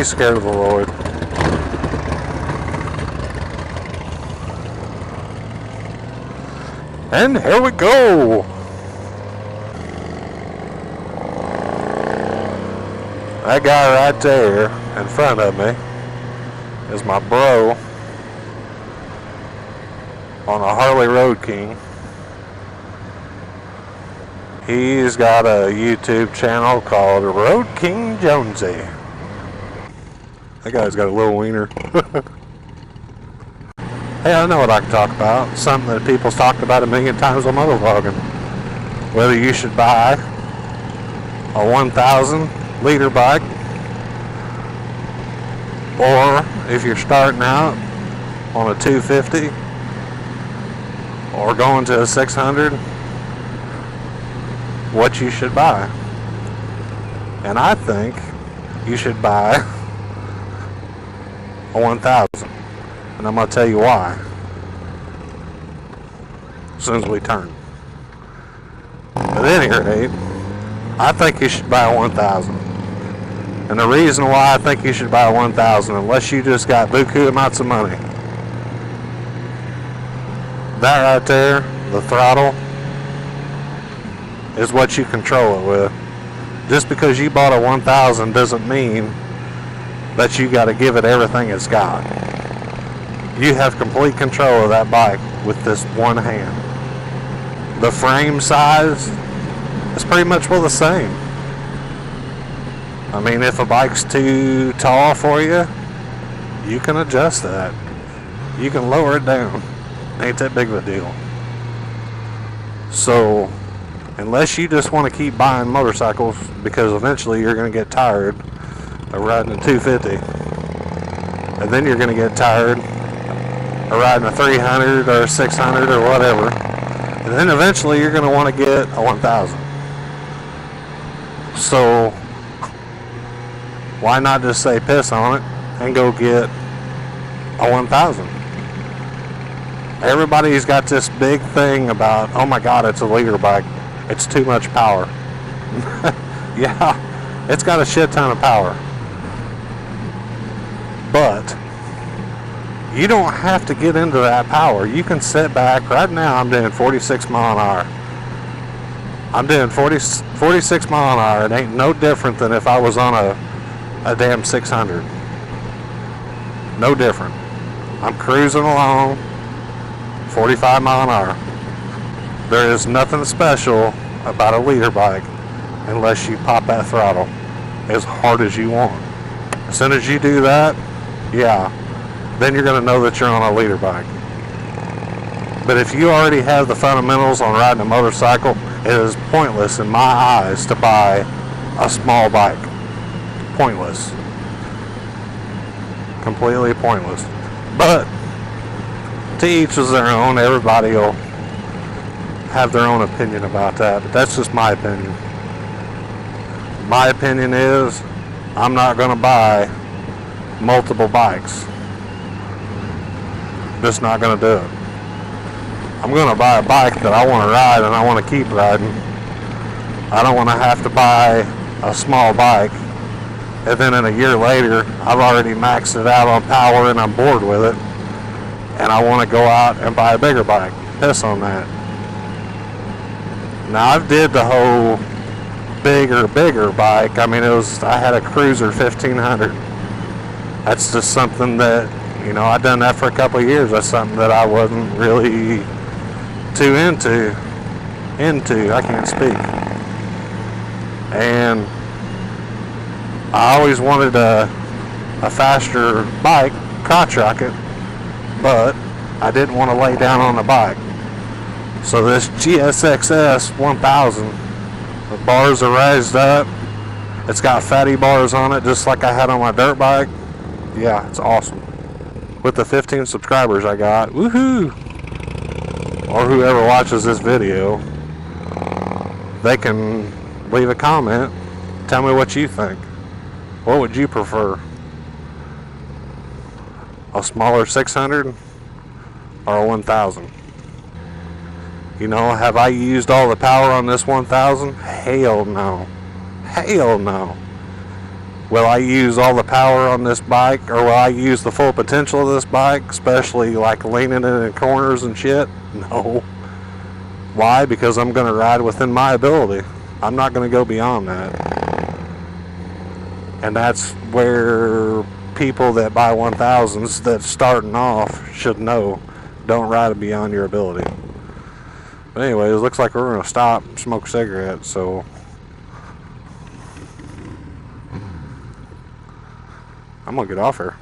Be scared of the Lord. And here we go. That guy right there in front of me is my bro on a Harley Road King. He's got a YouTube channel called Road King Jonesy. That guy's got a little wiener. Hey, I know what I can talk about. Something that people's talked about a million times on motovlogging. Whether you should buy a 1,000 liter bike, or if you're starting out on a 250 or going to a 600, what you should buy. And I think you should buy a 1,000. And I'm going to tell you why as soon as we turn. At any rate, I think you should buy a 1,000. And the reason why I think you should buy a 1,000, unless you just got buku amounts of money, that right there, the throttle, is what you control it with. Just because you bought a 1,000 doesn't mean that you got to give it everything it's got. You have complete control of that bike with this one hand. The frame size is pretty much well the same. I mean, if a bike's too tall for you, you can adjust that. You can lower it down. Ain't that big of a deal. So, unless you just want to keep buying motorcycles because eventually you're going to get tired of riding a 250, and then you're going to get tired of riding a 300 or a 600 or whatever, and then eventually you're going to want to get a 1,000. So why not just say piss on it and go get a 1,000? Everybody's got this big thing about, oh my god, it's a liter bike, it's too much power. Yeah, it's got a shit ton of power. But you don't have to get into that power. You can sit back. Right now I'm doing 46 mile an hour. I'm doing 46 mile an hour. It ain't no different than if I was on a damn 600. No different. I'm cruising along 45 mile an hour. There is nothing special about a liter bike unless you pop that throttle as hard as you want. As soon as you do that, yeah, then you're going to know that you're on a liter bike. But if you already have the fundamentals on riding a motorcycle, it is pointless in my eyes to buy a small bike. Pointless. Completely pointless. But to each is their own. Everybody will have their own opinion about that. But that's just my opinion. My opinion is I'm not going to buy multiple bikes. Just not going to do it. I'm going to buy a bike that I want to ride and I want to keep riding. I don't want to have to buy a small bike and then in a year later I've already maxed it out on power and I'm bored with it and I want to go out and buy a bigger bike. Piss on that. Now I've did the whole bigger bike. I mean, I had a Cruiser 1500. That's just something that, you know, I've done that for a couple of years. That's something that I wasn't really too into. I can't speak. And I always wanted a faster bike, crotch rocket, but I didn't want to lay down on the bike. So this GSXS 1000, the bars are raised up. It's got fatty bars on it, just like I had on my dirt bike. Yeah, it's awesome. With the 15 subscribers I got, woohoo! Or whoever watches this video, they can leave a comment. Tell me what you think. What would you prefer? A smaller 600 or a 1000? You know, have I used all the power on this 1000? Hell no. Hell no. Will I use all the power on this bike, or will I use the full potential of this bike, especially like leaning it in corners and shit? No. Why? Because I'm going to ride within my ability. I'm not going to go beyond that. And that's where people that buy 1000s that's starting off should know. Don't ride it beyond your ability. But anyways, it looks like we're going to stop and smoke cigarettes, so I'm going to get off here.